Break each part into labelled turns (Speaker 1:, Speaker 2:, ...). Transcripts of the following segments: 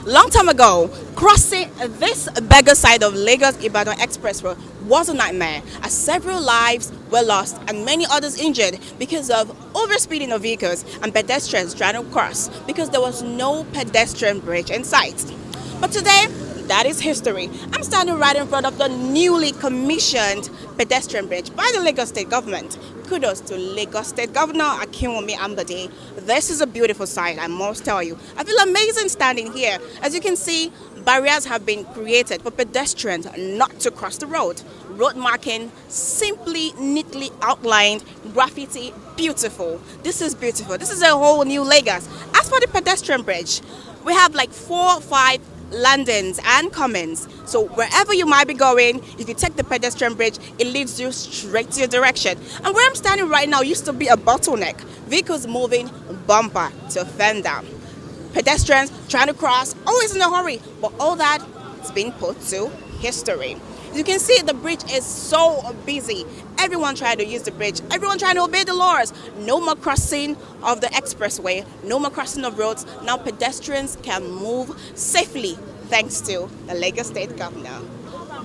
Speaker 1: Long time ago, crossing this Berger side of Lagos-Ibadan Expressway was a nightmare, as several lives were lost and many others injured because of overspeeding of vehicles and pedestrians trying to cross because there was no pedestrian bridge in sight. But today, that is history. I'm standing right in front of the newly commissioned pedestrian bridge by the Lagos State government. Kudos to Lagos State Governor Akinwumi Ambode. This is a beautiful sight, I must tell you. I feel amazing standing here. As you can see, barriers have been created for pedestrians not to cross the road. Road marking, simply, neatly outlined, graffiti, beautiful. This is beautiful. This is a whole new Lagos. As for the pedestrian bridge, we have like 4 or 5 landings and comings, so wherever you might be going, if you take the pedestrian bridge, it leads you straight to your direction. And where I'm standing right now used to be a bottleneck, vehicles moving bumper to fender, pedestrians trying to cross, always in a hurry, but all that has been put to history. As you can see, the bridge is so busy. Everyone trying to use the bridge. Everyone trying to obey the laws. No more crossing of the expressway. No more crossing of roads. Now pedestrians can move safely thanks to the Lagos State Governor.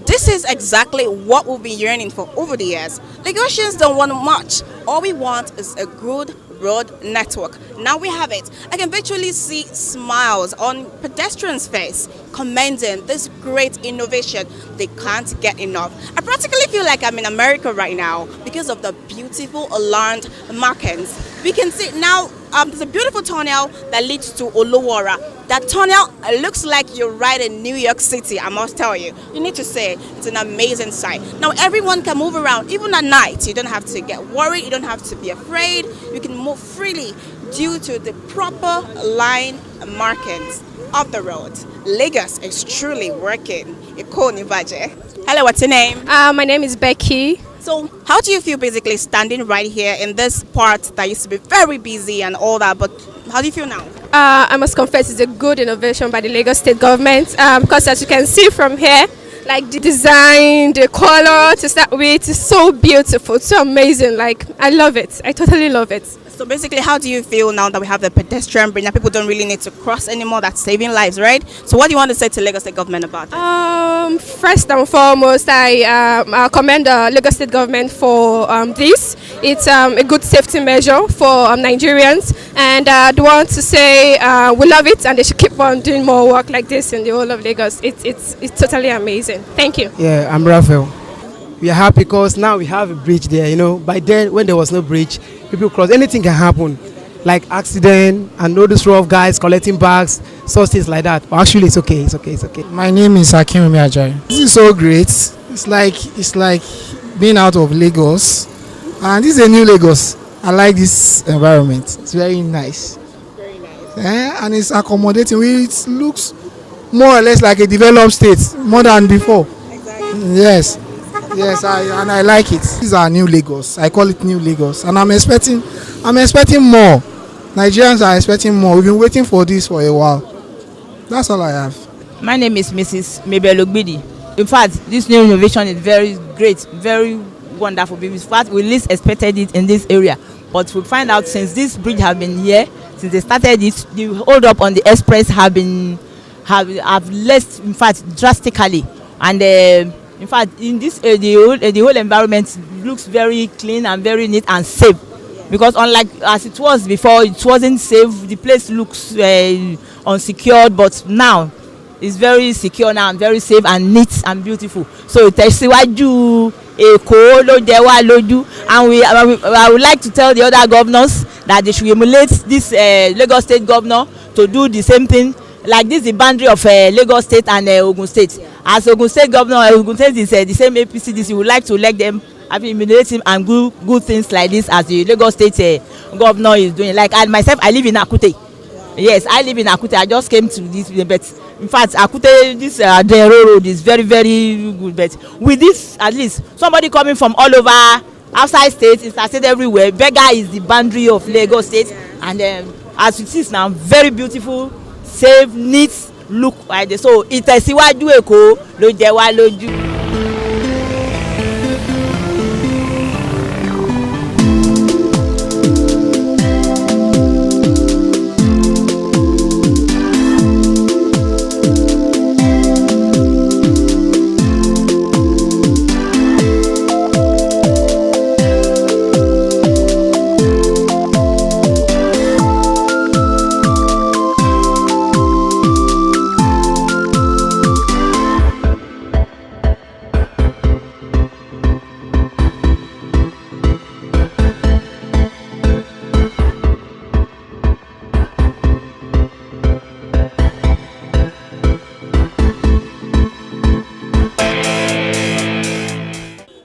Speaker 1: This is exactly what we've been yearning for over the years. Lagosians don't want much. All we want is a good road network. Now we have it. I can virtually see smiles on pedestrians' face commending this great innovation. They can't get enough. I practically feel like I'm in America right now because of the beautiful alarmed markings. We can see now there's a beautiful tunnel that leads to Olowora. That tunnel looks like you're right in New York City, I must tell you. You need to say it's an amazing sight. Now everyone can move around, even at night. You don't have to get worried, you don't have to be afraid. You can move freely due to the proper line markings of the road. Lagos is truly working. Berger. Hello, what's your name?
Speaker 2: My name is Becky.
Speaker 1: So how do you feel basically standing right here in this part that used to be very busy and all that, but how do you feel now?
Speaker 2: I must confess it's a good innovation by the Lagos State government because as you can see from here, like the design, the color to start with is so beautiful, so amazing. Like I love it. I totally love it.
Speaker 1: So basically, how do you feel now that we have the pedestrian bridge? Now people don't really need to cross anymore. That's saving lives, right? So what do you want to say to Lagos State government about it?
Speaker 2: First and foremost, I commend the Lagos State government for this. It's a good safety measure for Nigerians, and I want to say we love it, and they should keep on doing more work like this in the whole of Lagos. It's totally amazing. Thank you.
Speaker 3: Yeah, I'm Raphael. We are happy because now we have a bridge there. You know, by then when there was no bridge, people cross. Anything can happen, like accident and all these rough guys collecting bags, such things like that. But actually, it's okay. It's okay. It's okay.
Speaker 4: My name is Akinwumi Ajayi. This is so great. It's like being out of Lagos, and this is a new Lagos. I like this environment. It's very nice.
Speaker 1: Very nice.
Speaker 4: And it's accommodating. It looks more or less like a developed state, more than before.
Speaker 1: Exactly.
Speaker 4: Yes. Yes, I like it. This is our new Lagos. I call it new Lagos, and I'm expecting more. Nigerians are expecting more. We've been waiting for this for a while. That's all I have.
Speaker 5: My name is Mrs. Mabel Ogbidi. In fact, this new innovation is very great, very wonderful. In fact, we least expected it in this area, but we find out since this bridge has been here, since they started it, the hold up on the express have less, in fact, drastically, and. In fact, in this the whole environment looks very clean and very neat and safe, because unlike as it was before, it wasn't safe. The place looks unsecured, but now it's very secure now and very safe and neat and beautiful. So tẹ̀síwájú Èkó ló jẹ wá lójú, and I would like to tell the other governors that they should emulate this Lagos State governor to do the same thing. Like this, the boundary of Lagos State and Ogun State. As Ogun State governor, Ogun State is the same APC. We would like to elect them, emulate him, and do good things like this as the Lagos State governor is doing. Like I myself, I live in Akute. Yes, I live in Akute. I just came to this, but in fact, Akute, this the road is very, very good. But with this, at least somebody coming from all over outside states, interstate everywhere. Berger is the boundary of Lagos State, and as it is now, very beautiful, safe, neat look like this. So ìtẹ̀síwájú Èkó ló jẹ wá lójú.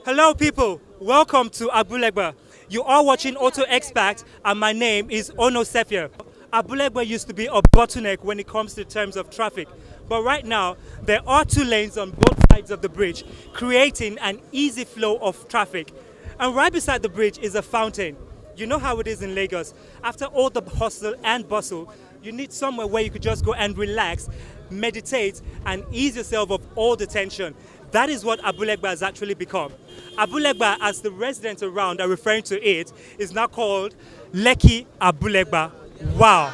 Speaker 6: Hello people, welcome to Abule. You are watching Auto Expert and my name is Ono Sefia. Abule used to be a bottleneck when it comes to terms of traffic, but right now there are 2 lanes on both sides of the bridge, creating an easy flow of traffic. And right beside the bridge is a fountain. You know how it is in Lagos. After all the hustle and bustle, you need somewhere where you could just go and relax, meditate, and ease yourself of all the tension. That is what Abule has actually become. Abule, as the residents around are referring to it, is now called Lekki Abule. Wow.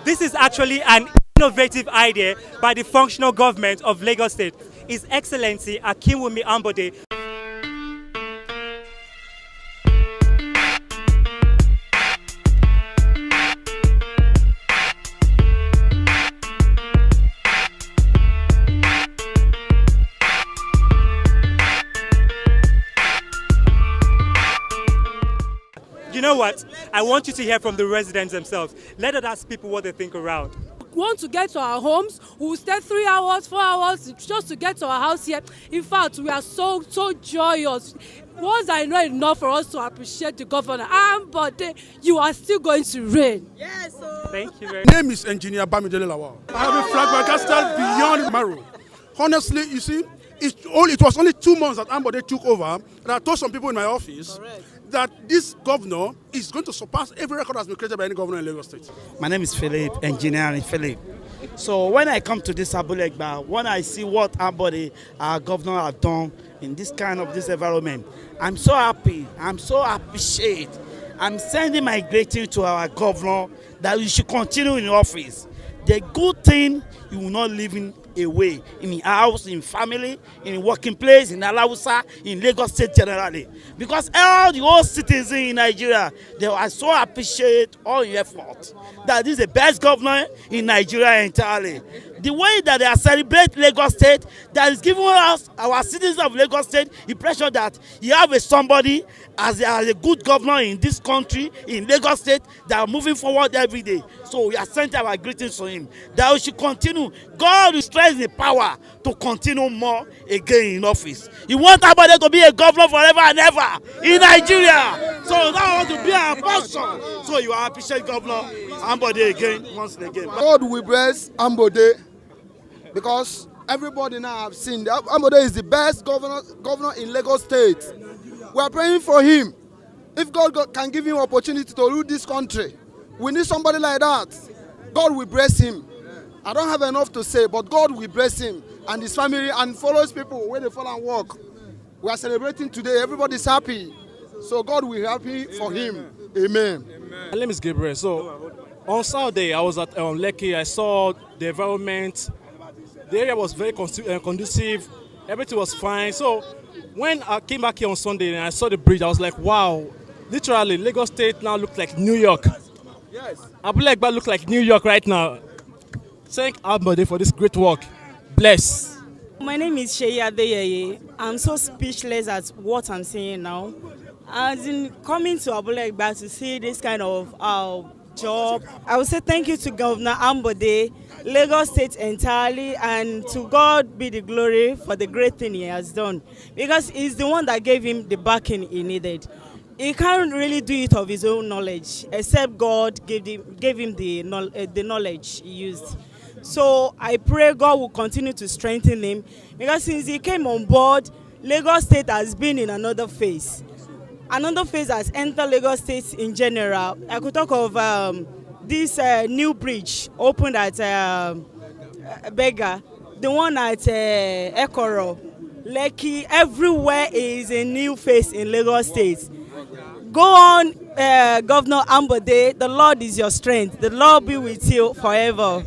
Speaker 6: This is actually an innovative idea by the functional government of Lagos State. His Excellency Akinwumi Ambode. You know what? I want you to hear from the residents themselves. Let us ask people what they think around.
Speaker 7: Want to get to our homes, we will stay 3 hours, 4 hours just to get to our house here. In fact, we are so joyous. Once I know enough for us to appreciate the governor, but you are still going to reign.
Speaker 6: Yes, sir. Thank you very
Speaker 8: much. My name is Engineer Bamidele Lawal. I have a flabbergasted beyond marrow. Honestly, you see, it was only 2 months that Ambode took over, and I told some people in my office that this governor is going to surpass every record that's been created by any governor in Lagos State.
Speaker 9: My name is Philip, Engineer Philip. So when I come to this Abule, when I see what Ambode, our governor, has done in this environment, I'm so happy. I'm so appreciate. I'm sending my greeting to our governor that we should continue in office. The good thing, you will not live in away in house, in family, in working place, in Alausa, in Lagos State generally. Because all the old citizens in Nigeria, they are so appreciate all your effort. That this is the best governor in Nigeria entirely. The way that they are celebrating Lagos State, that is giving us, our citizens of Lagos State, impression that you have somebody as a good governor in this country, in Lagos State, that are moving forward every day. So we are sending our greetings to him, that we should continue. God will strengthen the power to continue more again in office. He wants everybody to be a governor forever and ever in Nigeria. So that ought to be our passion. So you are appreciate Governor Ambode again, once again.
Speaker 4: God will bless Ambode, because everybody now have seen that Ambode is the best governor in Lagos State. We are praying for him. If God can give him opportunity to rule this country, we need somebody like that. God will bless him. I don't have enough to say, but God will bless him and his family and follows people where they follow and walk. We are celebrating today. Everybody's happy. So God will be happy for him. Amen.
Speaker 10: My name is Gabriel. So on Saturday, I was at Lekki. I saw the environment. The area was very conducive. Everything was fine. So when I came back here on Sunday and I saw the bridge, I was like, wow. Literally, Lagos State now looks like New York.
Speaker 4: Yes.
Speaker 10: Abule looks like New York right now. Thank Ambode for this great work. Bless.
Speaker 11: My name is Sheyi Adeyeye. I'm so speechless at what I'm seeing now. As in coming to Abule to see this kind of job. I would say thank you to Governor Ambode, Lagos State entirely, and to God be the glory for the great thing he has done. Because he's the one that gave him the backing he needed. He can't really do it of his own knowledge, except God gave him the knowledge he used. So I pray God will continue to strengthen him, because since he came on board, Lagos State has been in another phase. Another phase has entered Lagos State in general. I could talk of this new bridge opened at Berger, the one at Ekoro, Lekki. Everywhere is a new face in Lagos State. Go on, Governor Ambode. The Lord is your strength. The Lord be with you forever.